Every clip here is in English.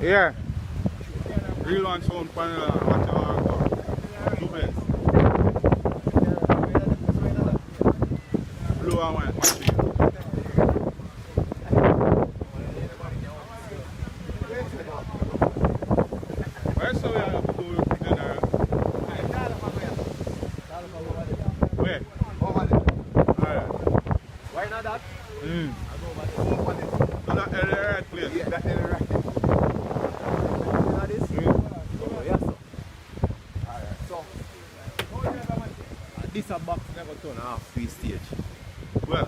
Yeah. Real one sound panel. Watch out. Two beds. Blue and white machine. Where's the way I have to do dinner? Where? Over there. Alright. Why not that? Mm. Over there. So that's the right place? Yeah, that's the right place. You know this? Oh, yes, sir. Alright, so. This a box never turn off free stage. Well.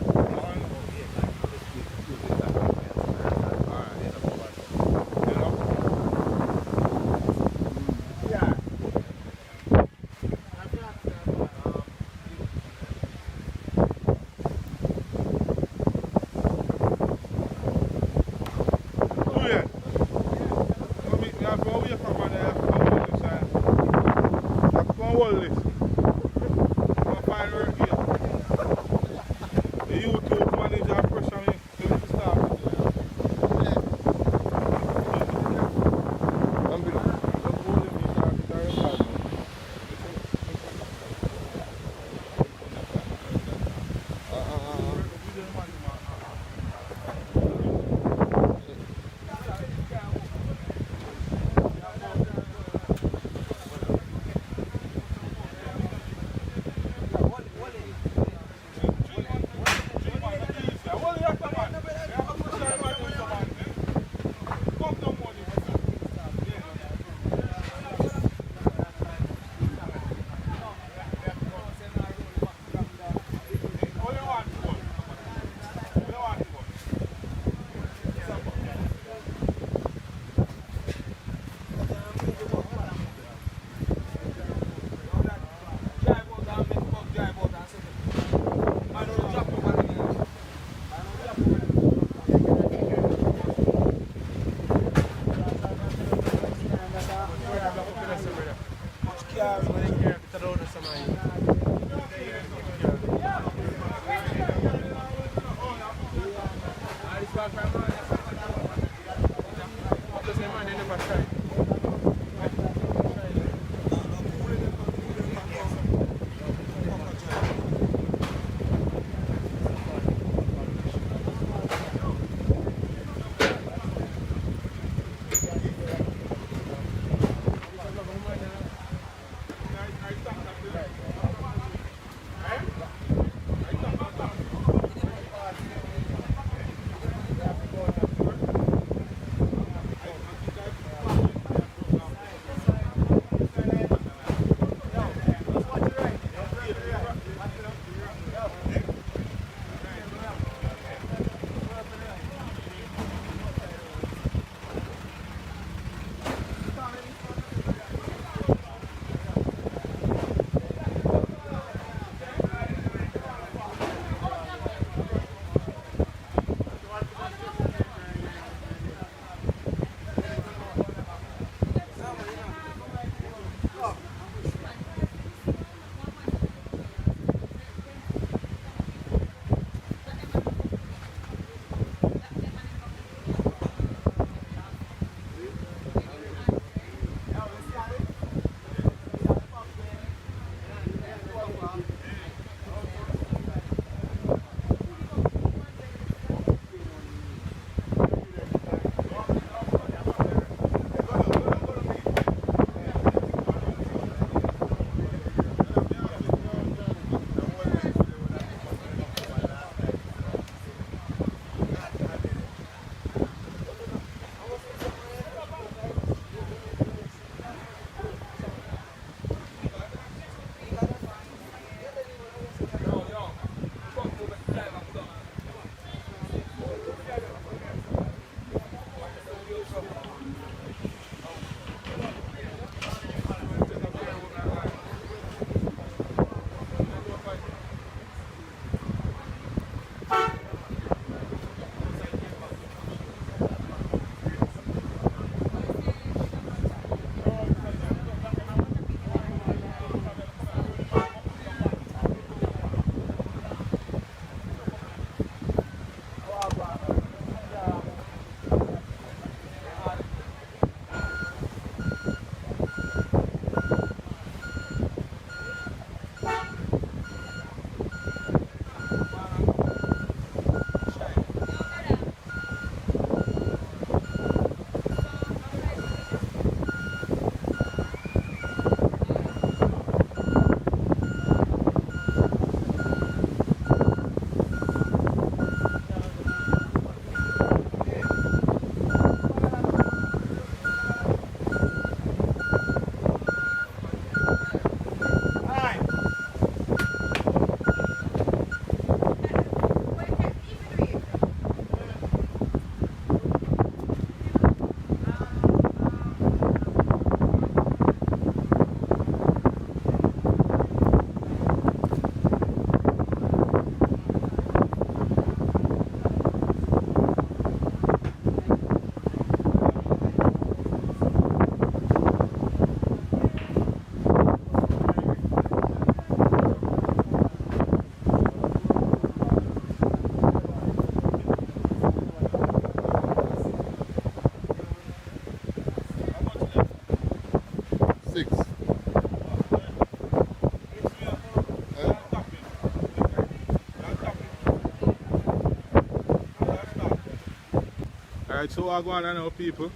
Alright, so I go on now people.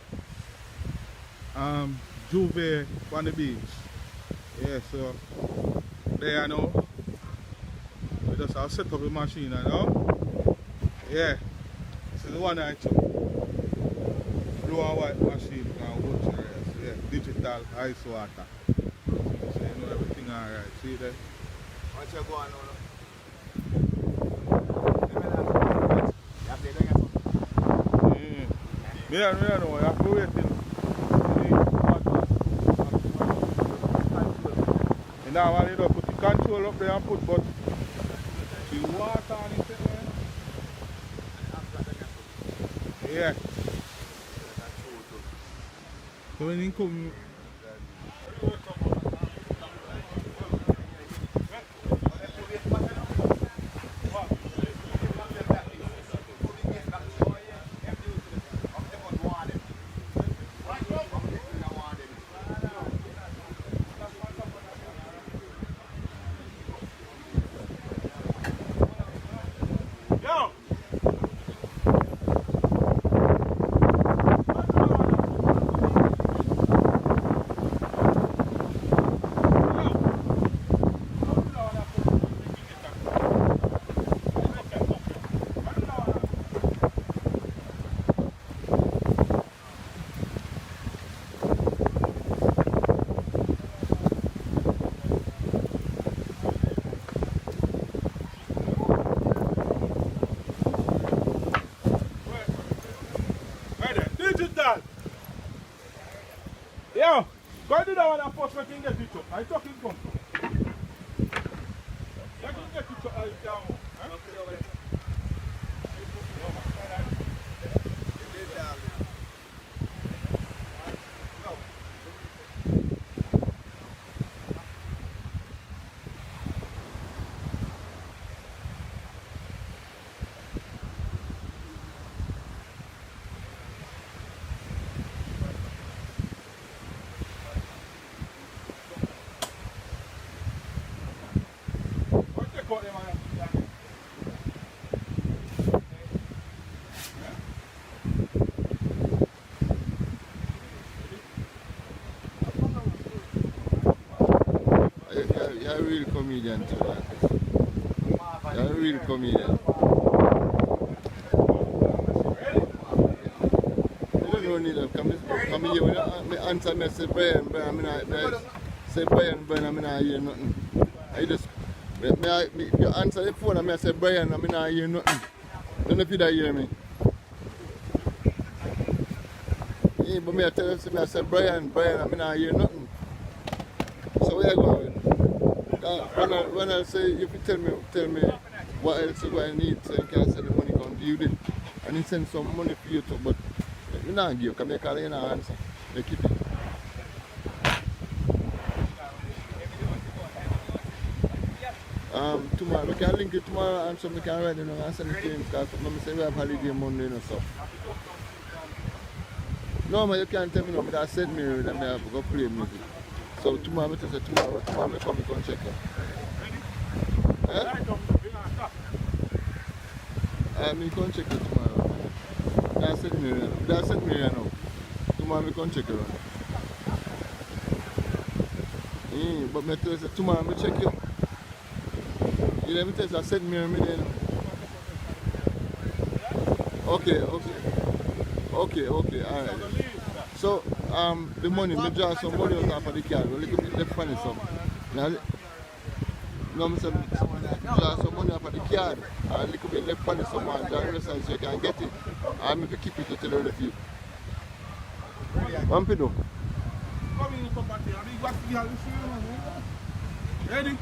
Juve on the beach. Yeah, so there I know. We just have set up the machine now. Yeah. This is the one I took. Blue and white machine and wood terrace. Yeah, digital ice water. So you know everything alright. See there? What you going on? Me don't know, you have to wait till you know what you do, put the control up there and put but the water on it there. Yeah. So when you come yo, go do that one and first we can get it up. I talking come. You can get it up down. You're a real comedian too, man. You're a real comedian. You don't need to come here with me answer me say Brian, I say Brian, I not hear nothing. I just you answer the phone and I say Brian, I not hear nothing. Don't know if you don't hear me. Yeah, but I tell you, I say Brian, I not hear nothing. So where you going? When I say, if you tell me what else you going to need, so you can send the money come to you then. And he send some money for you too, but you not give, because they call you not answer. They keep it. Tomorrow, we can link it tomorrow and so we can write it and send it to him because I say we have holiday Monday and stuff. No, man, you can't tell me no, but I said me and I have to go play music. So tomorrow, I say tomorrow I come and check it. Eh? I come check it tomorrow. That's it me now. Tomorrow I come check it. But I tell you, tomorrow I check you. You let me tell you, I said me then. Okay, alright. So, the money, we draw some money out of the card, we'll little bit left funny some. Now, I said, draw some money out of the card, and a little bit left funny some, and the rest so you can get it. And if you keep it until the review. One pedo. Ready?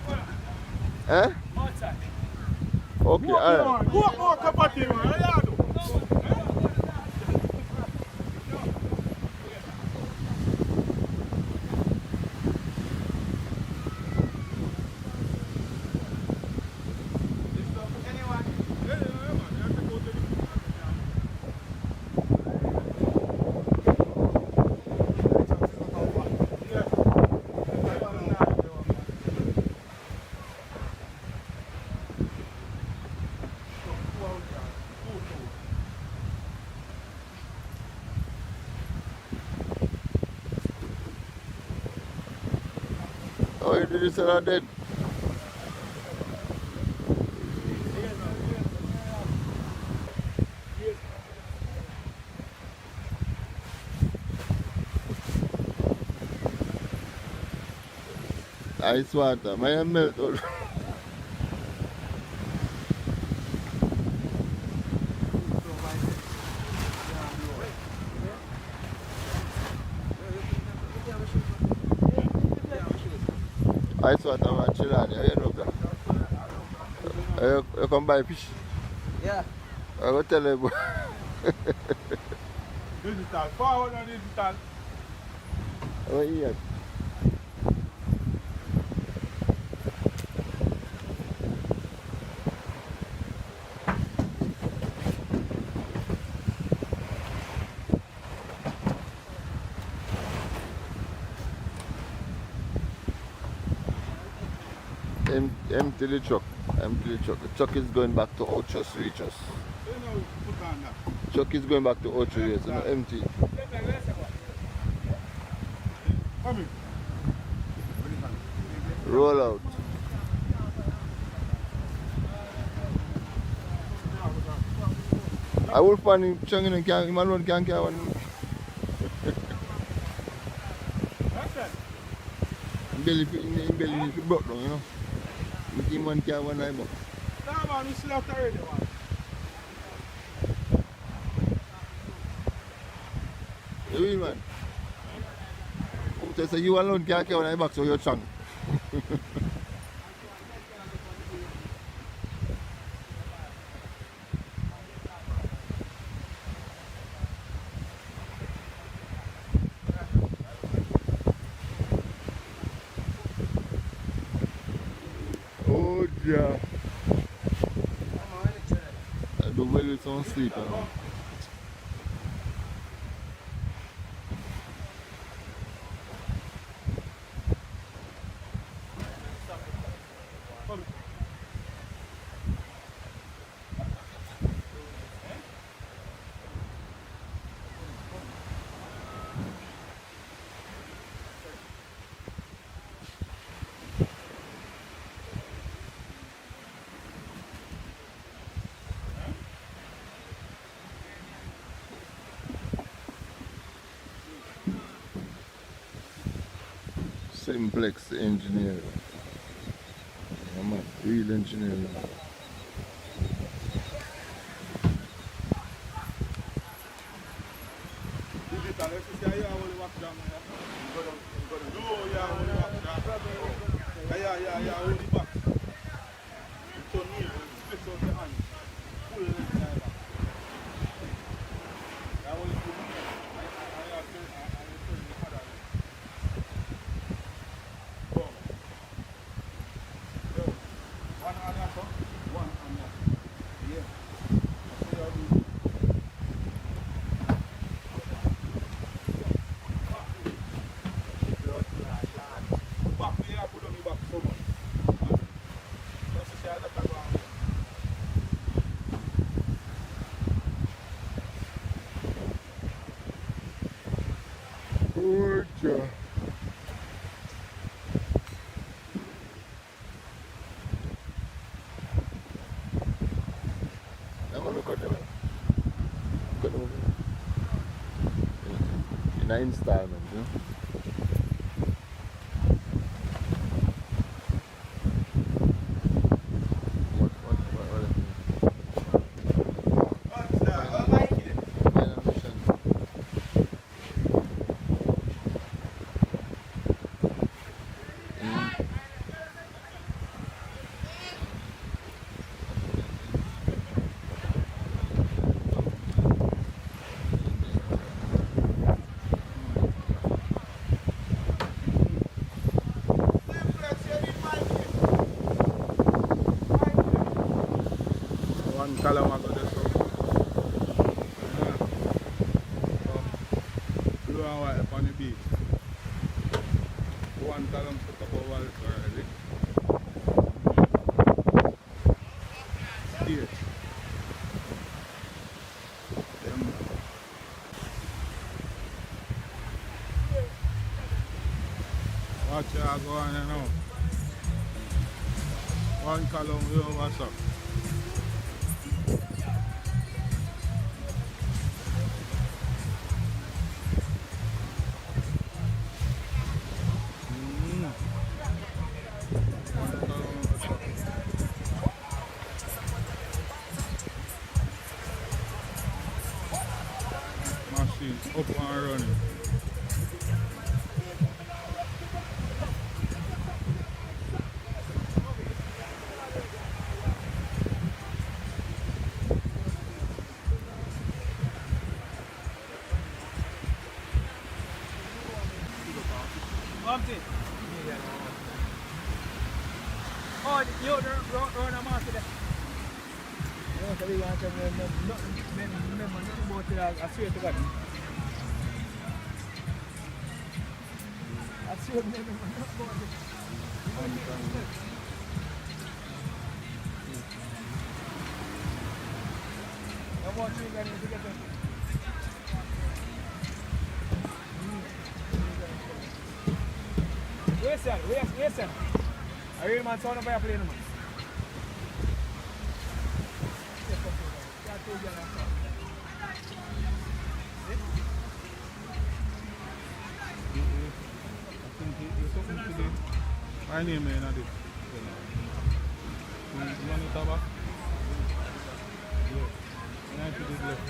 Eh? Okay, alright. Go up, Kapati, man. did you say that dead? Ice water, my melt out. Ice water, man, chill on you, you know that. You come buy fish? Yeah. I go tell you. Digital, forward on digital. Oh, yeah. Empty the truck. Empty the truck. The truck is going back to Ochos, reach us. You know, put on that. Truck is going back to Ochos, yes, so no empty. Come in. Roll out. I will find him changing and can't, him alone can't carry one. Belly need to broke down, you know. With him one carry one eye box. Nah, man, we still have to already, man. You mean, man? So you alone can't carry one eye box, so you're strong. Oh, yeah. I don't well with some sleep. Simplex engineering. I'm a real engineer. Digital, let's see how you want to walk down there. No, yeah, I want to walk down. Yeah, hold it back. So near, stretch out the hand. Pull it like that. I want to do it. I turn the other way. Go. Go. One on your top, one on your top. Yeah. That's what you do. Back there, put on your back so much. Let's see how that goes. Good job. I'm going to cut them. Cut them over. In an installment, you know? What One column I got this one. Blue and white upon the beach. One column put up over already. Here. Watch out, go on, you know. One column here over so. Machine up and running. Oh, you run a market there. No, so we want to remember nothing about it. I swear to God. I swear to remember nothing about it. How much you got to get them? Where's that? Where's that? I really man sound of a plane, man. My name is not it. You want the tobacco? Yeah. And I put it left.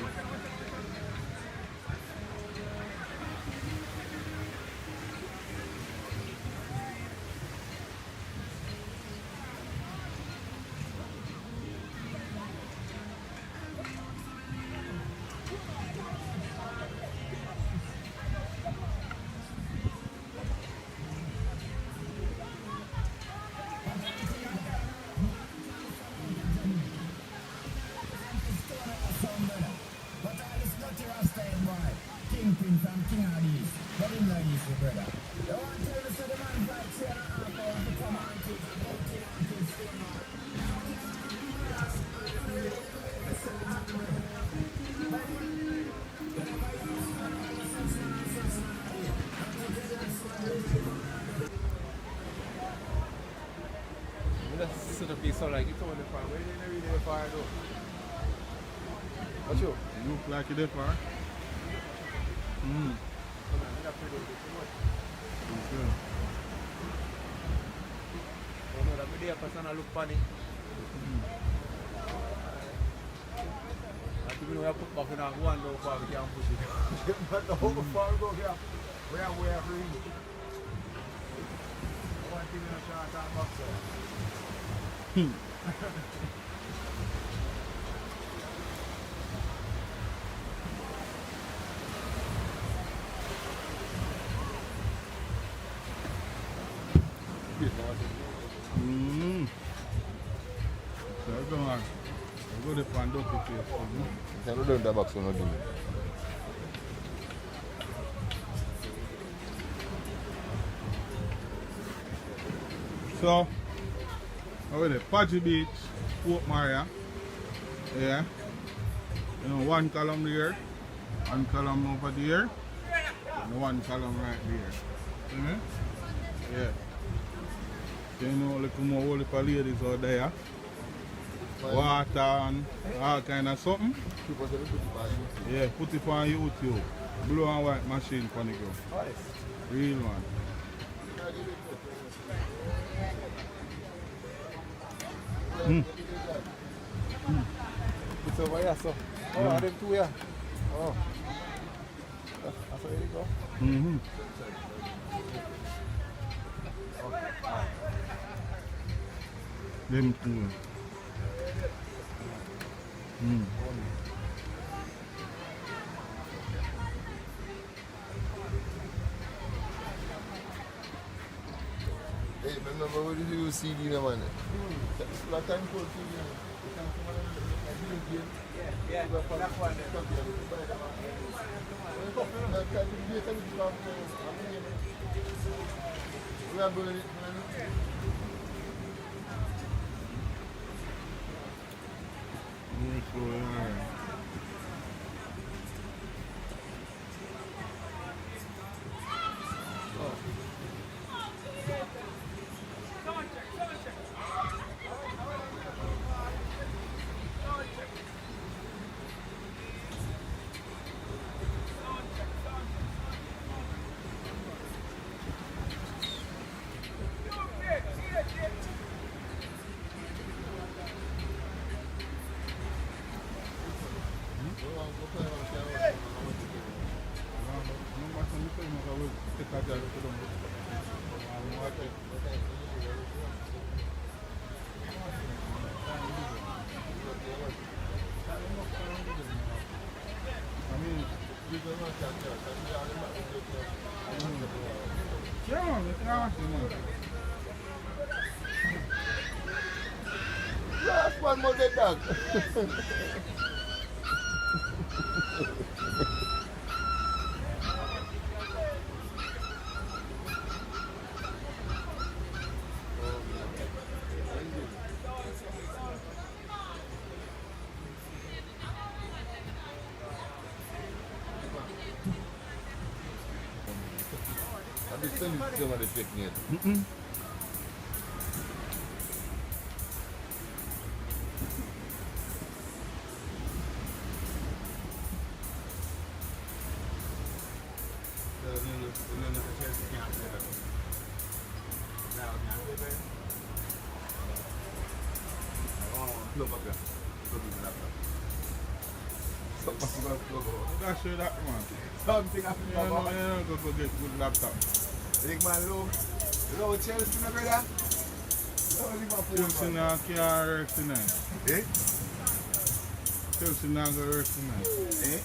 That's sort of be so like you told the farm. Where did they really the fire though? What's you? You look like you did far. Okay. Oh no, that video person look funny. I think we have put back in our one though far we can't push it. But the whole far go here. We are free. One thing in a shot and box there. So I go to the Pando to face. I don't know the box on again. So, over there, Padgy Beach, Fort Maria. Yeah. You know, one column there, one column over there, and one column right there. Yeah. So, you know, look more all the ladies out there. Water and all kind of something. Yeah, put it on YouTube. Blue and white machine for the go. Real one. It's over here, so. Oh, are them two here? Oh. That's where you go? Mm-hmm. Them two. Hey, remember what did you see CD, man? That's like time for CD. Yeah, that one We are doing it. Yeah, you can ask him, man. Last one more dead dog. Have you seen somebody shaking it? That's sure that, man. Something You don't go get good laptop. Big man, low Chelsea, my brother. Low Liverpool. Chelsea now can't work tonight. Eh? Chelsea now go work tonight. Eh?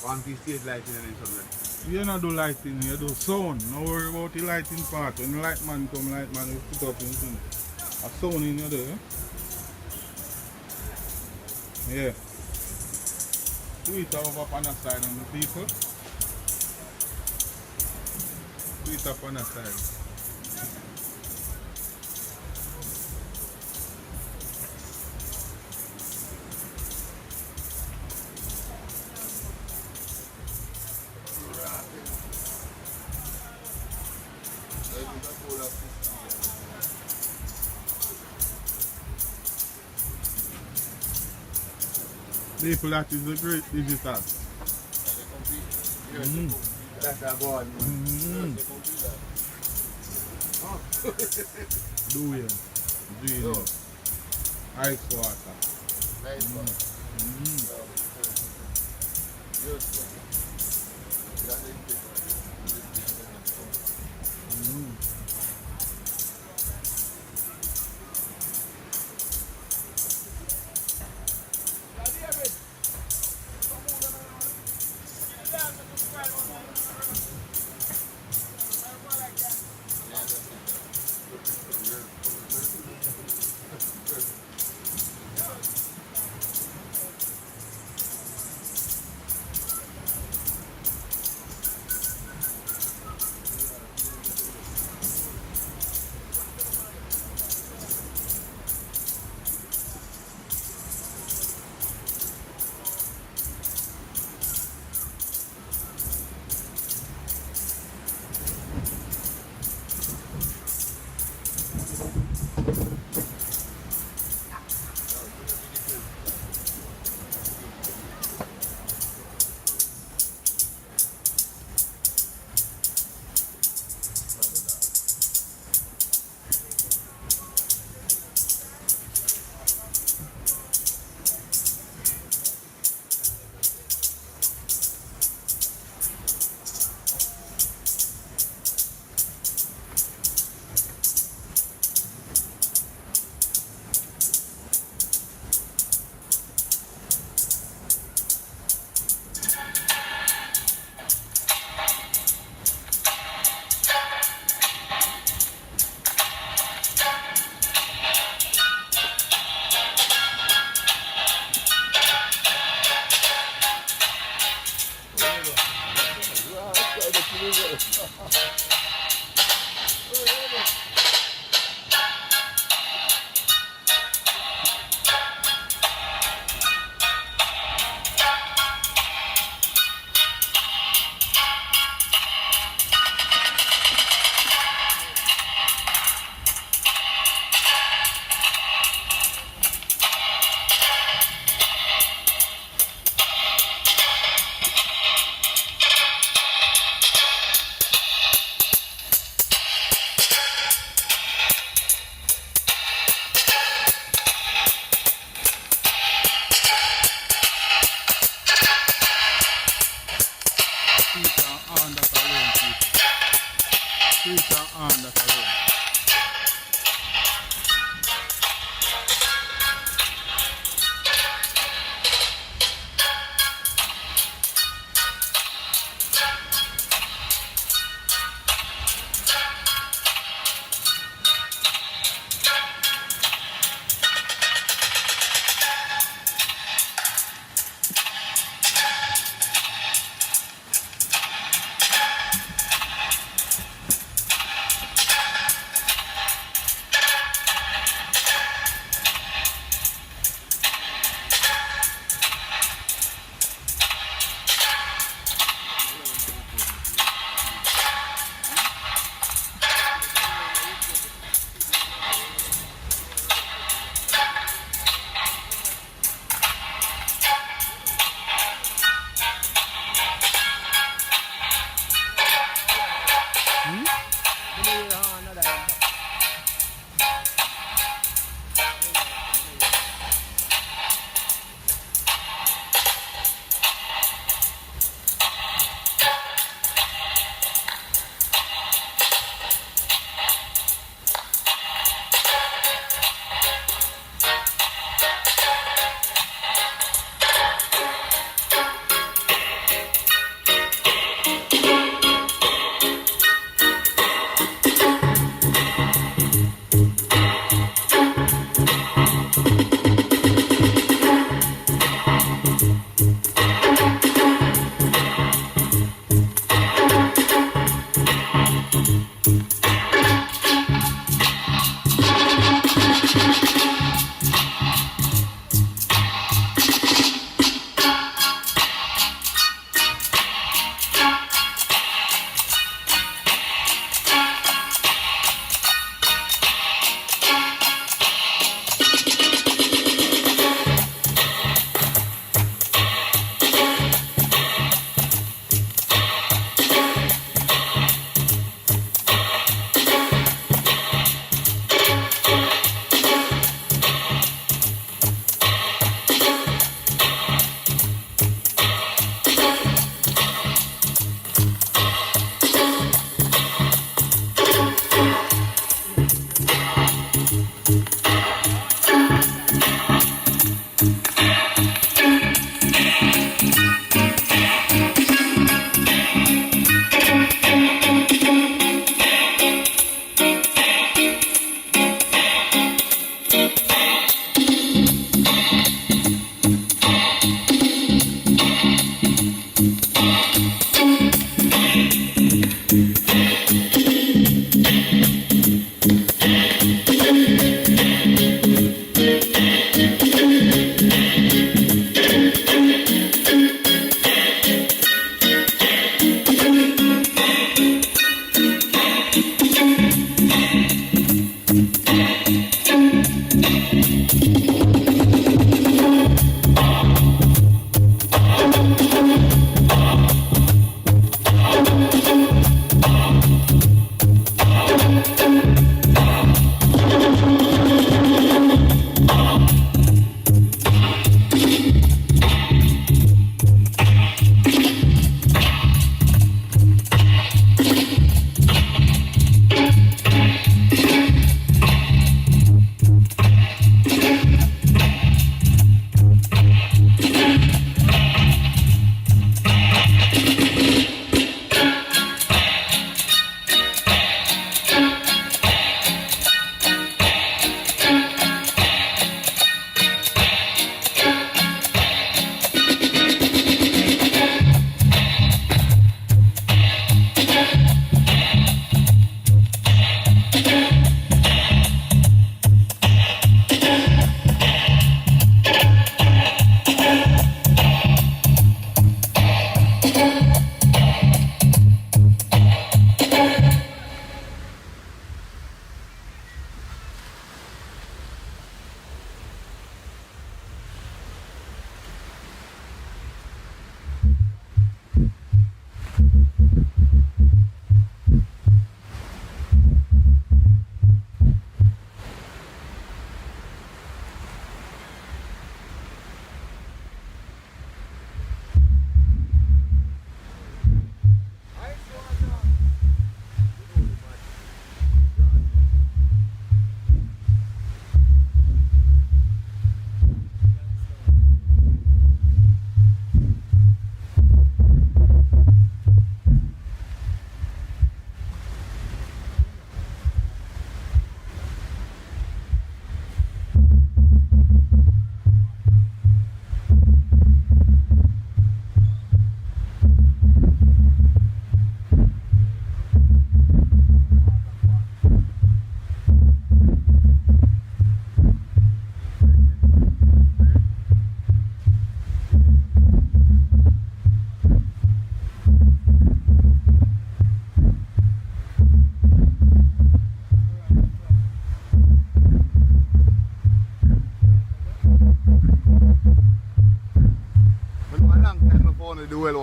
One piece stage lighting and something. You don't do lighting, you do sound. No worry about the lighting part. When the light man come, light man will put up in thing. A sound in you there. Yeah. Tweet over on the side on the people. Tweet up on the side. People, that is a great digital. That's a board. Do you? Ice water.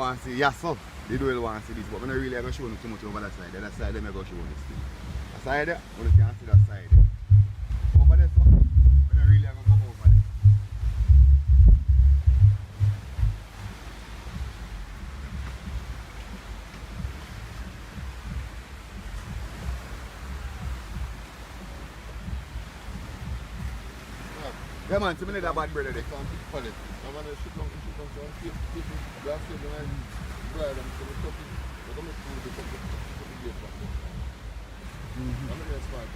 want to see, yes, so. They do really want to see this, but I'm not really going to show you too much over that side. The other side, they're going to show you this thing. That side there, you can see that side there. Over there, so, I'm not really going to go over there. Yeah, man, 2 minutes that bad brother there. I'm going to shoot on so keep glass in and bread and so we're going to make food because I'm going to get back. I'm going to start.